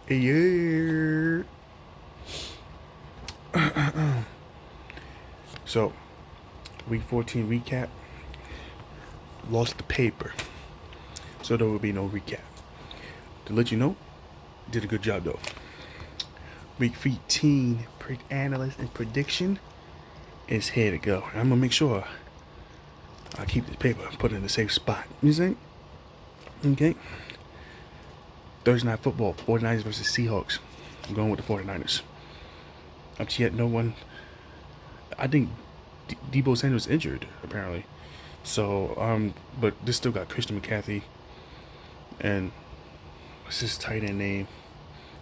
Yeah. So, week 14 recap. Lost the paper. So there will be no recap. To let you know, did a good job though. Week 15 analyst and prediction is here to go. I'm gonna make sure I keep this paper and put it in a safe spot. You see? Okay. Thursday night football, 49ers versus Seahawks. I'm going with the 49ers. Up to yet no one. I think Debo Samuel's injured apparently. So but this still got Christian McCaffrey and what's his tight end name?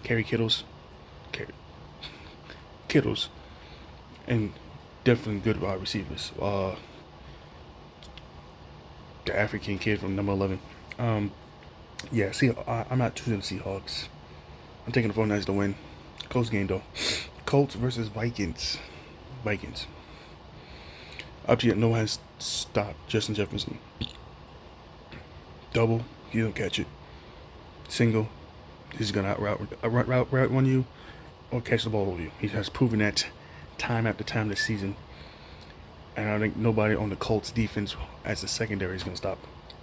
Kerry Kittles, and definitely good wide receivers. The African kid from number 11. Yeah, see, I'm not choosing the Seahawks. I'm taking the 49ers to win. Close game though. Colts versus Vikings. Vikings. Up to yet no one has stopped Justin Jefferson. Double, you don't catch it. Single, he's gonna route run you or catch the ball over you. He has proven that time after time this season. And I think nobody on the Colts defense as a secondary is gonna stop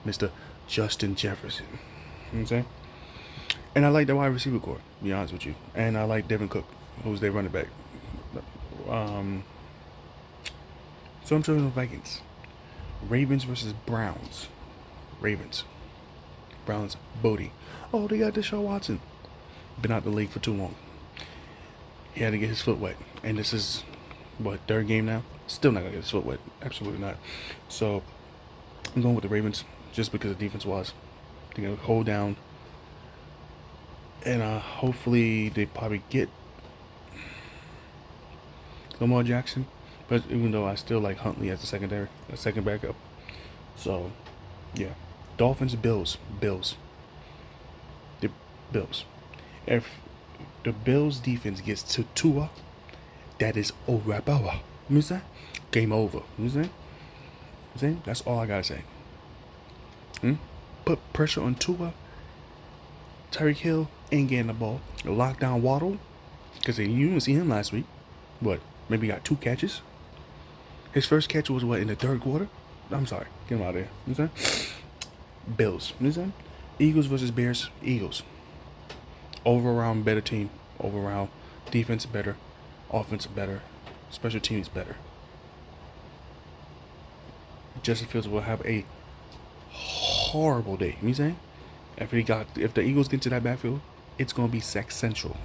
Mr. Justin Jefferson. You know what I'm saying? And I like the wide receiver core, to be honest with you. And I like Devin Cook, who's their running back. So I'm choosing the Vikings. Ravens versus Browns. Ravens. Browns, Bodie. Oh, they got Deshaun Watson. Been out the league for too long. He had to get his foot wet. And this is, what, third game now? Still not going to get his foot wet. Absolutely not. So I'm going with the Ravens just because the defense was. They're going to hold down. And hopefully they probably get Lamar Jackson. But even though I still like Huntley as a second backup. So, yeah. Dolphins, Bills. The Bills. If the Bills defense gets to Tua, that is over. You know what? Game over. You know what I'm saying? That's all I gotta say. Put pressure on Tua. Tyreek Hill ain't getting the ball. Lock down Waddle, because you didn't see him last week. What? Maybe he got 2 catches. His first catch was what, in the third quarter? I'm sorry. Get him out of there. You know what I'm saying? Bills. You know what I'm saying? Eagles versus Bears. Eagles. Overall better team. Overall defense better. Offense better. Special teams better. Justin Fields will have a horrible day. You know what I'm saying? If the Eagles get to that backfield, it's gonna be sack central.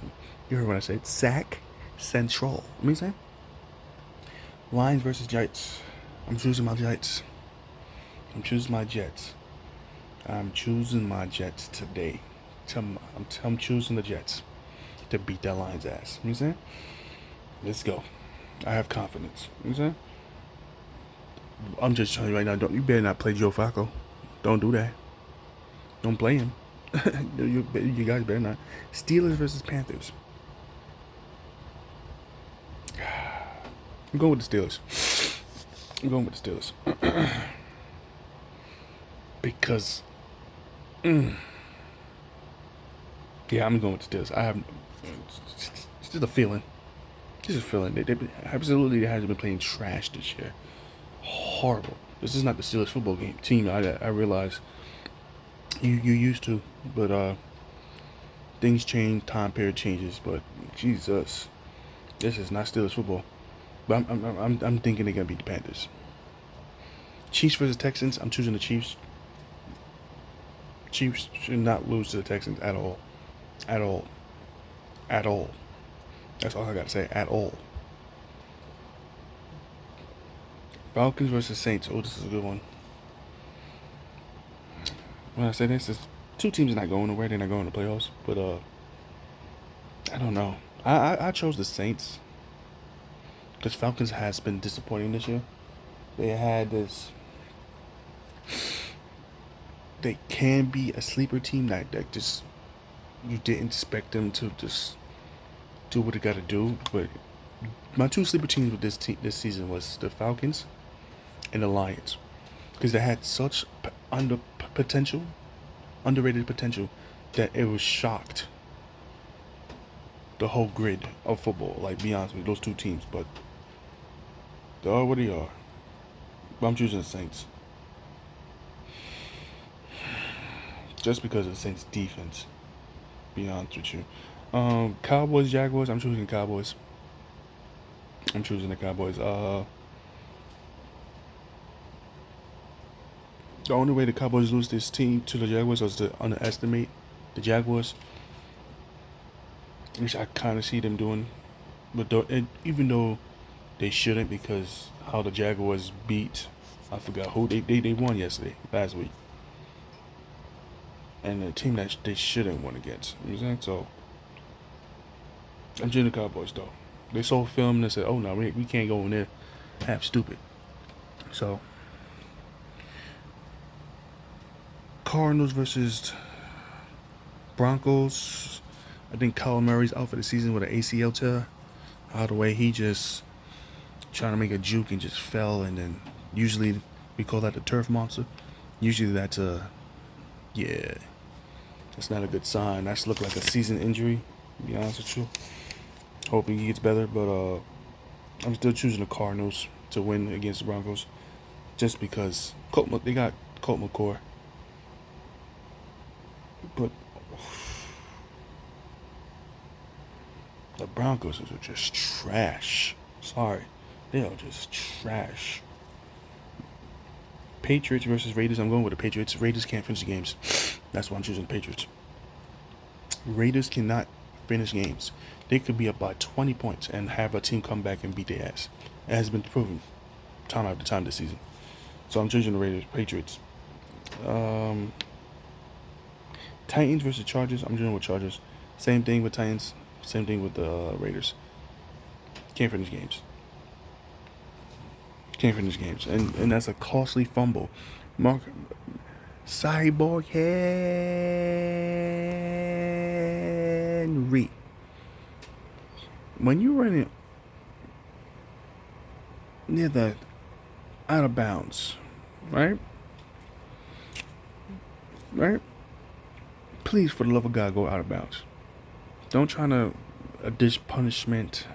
You heard what I said? Sack central. You know what I'm saying? Lions versus Jets. I'm choosing my Jets. I'm choosing my Jets today. I'm choosing the Jets to beat that Lions ass. You know what I'm saying? Let's go. I have confidence. You know what I'm saying? I'm just telling you right now, you better not play Joe Flacco. Don't do that. Don't play him. You guys better not. Steelers versus Panthers. I'm going with the Steelers. Because, yeah, I'm going with the Steelers. I have, it's just a feeling. They absolutely hasn't been playing trash this year. Horrible. This is not the Steelers football team. I realize you used to, but things change, time period changes. But Jesus, this is not Steelers football. But I'm thinking they're gonna beat the Panthers. Chiefs versus Texans. I'm choosing the Chiefs. Chiefs should not lose to the Texans at all. At all. That's all I gotta say. At all. Falcons versus Saints. Oh, this is a good one. When I say this, is 2 teams are not going nowhere. They're not going to the playoffs. But I don't know. I chose the Saints because Falcons has been disappointing this year. They had this. They can be a sleeper team that just you didn't expect them to just do what they got to do. But my 2 sleeper teams with this season was the Falcons and the Lions, because they had such underrated potential, that it was shocked the whole grid of football. Like, be honest with you, those two teams, but they are what they are. But I'm choosing the Saints just because of the Saints' defense. Be honest with you. Cowboys, Jaguars. I'm choosing Cowboys. I'm choosing the Cowboys. The only way the Cowboys lose this team to the Jaguars was to underestimate the Jaguars, which I kind of see them doing. But even though they shouldn't, because how the Jaguars beat, I forgot who they won last week, and the team that they shouldn't win against. You know what I'm saying? So I'm choosing the Cowboys though. They saw film and they said, "Oh no, we can't go in there half stupid." So Cardinals versus Broncos. I think Kyler Murray's out for the season with an ACL tear. Out of the way, he just trying to make a juke and just fell, and then usually we call that the turf monster. Usually that's that's not a good sign. That's look like a season injury, to be honest with you. Hoping he gets better, but I'm still choosing the Cardinals to win against the Broncos, just because they got Colt McCoy. But the Broncos are just trash. Sorry, they are just trash. Patriots versus Raiders. I'm going with the Patriots. Raiders can't finish the games. That's why I'm choosing the Patriots. Raiders cannot finish games. They could be up by 20 points and have a team come back and beat their ass. It has been proven time after time this season. So I'm choosing the Raiders. Patriots. Titans versus Chargers. I'm doing with Chargers. Same thing with Titans. Same thing with the Raiders. Can't finish games. Can't finish games. And that's a costly fumble. Cyborg Henry. When you're running near the out of bounds, right? Right? Please, for the love of God, go out of bounds. Don't try to dish punishment.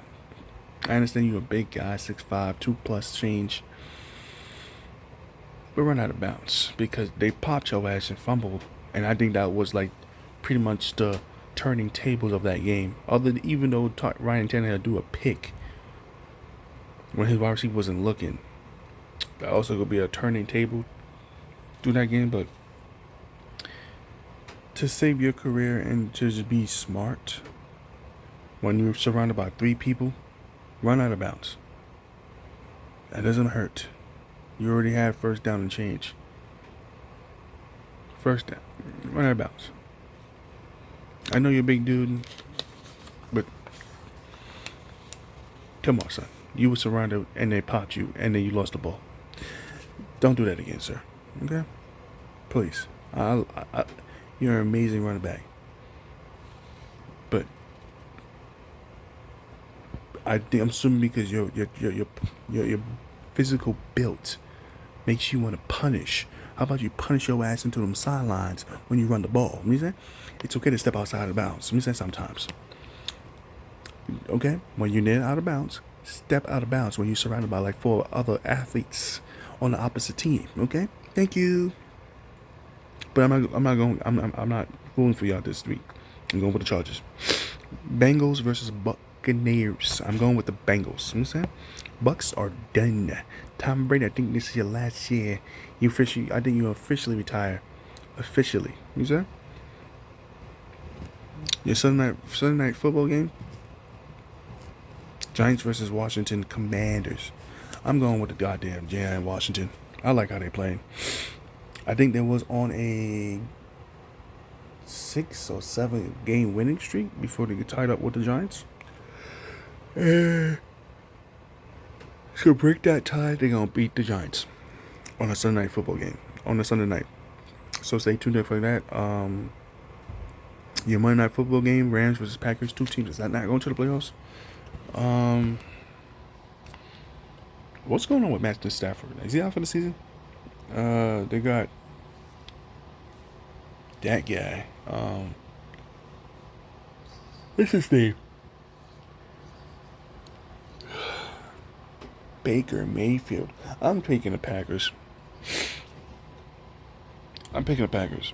I understand you're a big guy, 6'5", 2+ change. But run out of bounds because they popped your ass and fumbled. And I think that was like pretty much the turning tables of that game. Even though Ryan Tannehill do a pick when his wide receiver wasn't looking. That also could be a turning table through that game. But to save your career and to just be smart when you're surrounded by 3 people, run out of bounds. That doesn't hurt. You already had first down and change. First down. Run out of bounds. I know you're a big dude, but come on, son. You were surrounded and they popped you and then you lost the ball. Don't do that again, sir. Okay? Please. You're an amazing running back. But I'm assuming because your physical build makes you want to punish. How about you punish your ass into them sidelines when you run the ball? You know what I'm saying? It's okay to step outside of bounds. You know sometimes. Okay? When you're near out of bounds, step out of bounds when you're surrounded by like 4 other athletes on the opposite team. Okay? Thank you. But I'm not ruling for y'all this week. I'm going with the Chargers. Bengals versus Buccaneers. I'm going with the Bengals. You know what I'm saying? Bucks are done. Tom Brady, I think this is your last year. I think you officially retire. Officially. You know what I'm saying? Your Sunday night football game. Giants versus Washington Commanders. I'm going with the goddamn Giant Washington. I like how they playing. I think there was on a 6 or 7 game winning streak before they get tied up with the Giants. So break that tie, they're going to beat the Giants on a Sunday night football game. On a Sunday night. So stay tuned for that. Your Monday night football game, Rams versus Packers, 2 teams that's not going to the playoffs. What's going on with Matthew Stafford? Is he out for the season? They got that guy. What's his name? Baker Mayfield. I'm picking the Packers. I'm picking the Packers.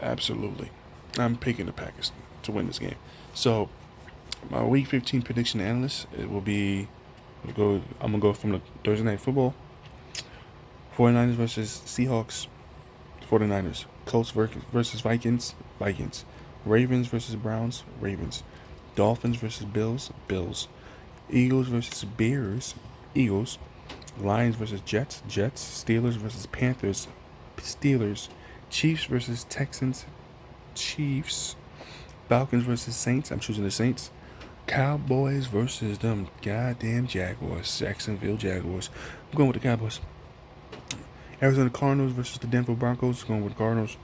Absolutely. I'm picking the Packers to win this game. So, my Week 15 prediction analyst, it will be, I'm going to go from the Thursday Night Football. 49ers versus Seahawks. 49ers. Colts versus Vikings. Vikings. Ravens versus Browns. Ravens. Dolphins versus Bills. Bills. Eagles versus Bears. Eagles. Lions versus Jets. Jets. Steelers versus Panthers. Steelers. Chiefs versus Texans. Chiefs. Falcons versus Saints. I'm choosing the Saints. Cowboys versus them goddamn Jaguars. Jacksonville Jaguars. I'm going with the Cowboys. Arizona Cardinals versus the Denver Broncos. Going with the Cardinals.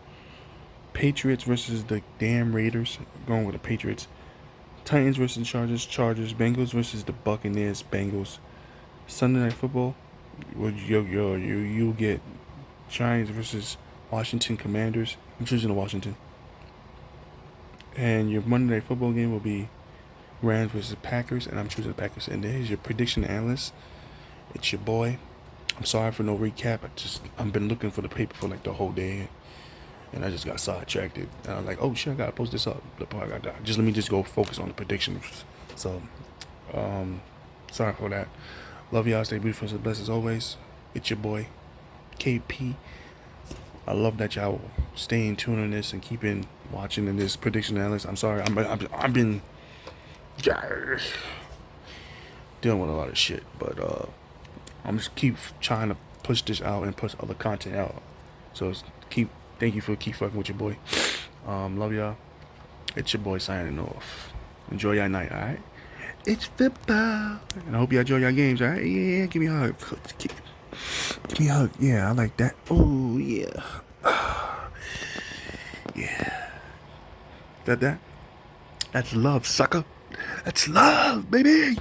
Patriots versus the damn Raiders. Going with the Patriots. Titans versus Chargers. Chargers. Bengals versus the Buccaneers. Bengals. Sunday Night Football. You get Giants versus Washington Commanders. I'm choosing the Washington. And your Monday Night Football game will be Rams versus Packers, and I'm choosing the Packers. And there's your prediction analyst. It's your boy. I'm sorry for no recap. I've been looking for the paper for like the whole day, and I just got sidetracked. And I'm like, oh shit, I gotta post this up. Let me just go focus on the predictions. So, sorry for that. Love y'all. Stay beautiful and blessed as always. It's your boy, KP. I love that y'all staying tuned on this and keeping watching in this prediction analyst. I'm sorry. I've been dealing with a lot of shit, but I'm just keep trying to push this out and push other content out. So thank you for keep fucking with your boy. Love y'all. It's your boy signing off. Enjoy your night, alright? It's football. And I hope you enjoy your games, alright? Yeah, give me a hug. Give me a hug. Yeah, I like that. Oh yeah. Yeah. That? That's love, sucker. That's love, baby.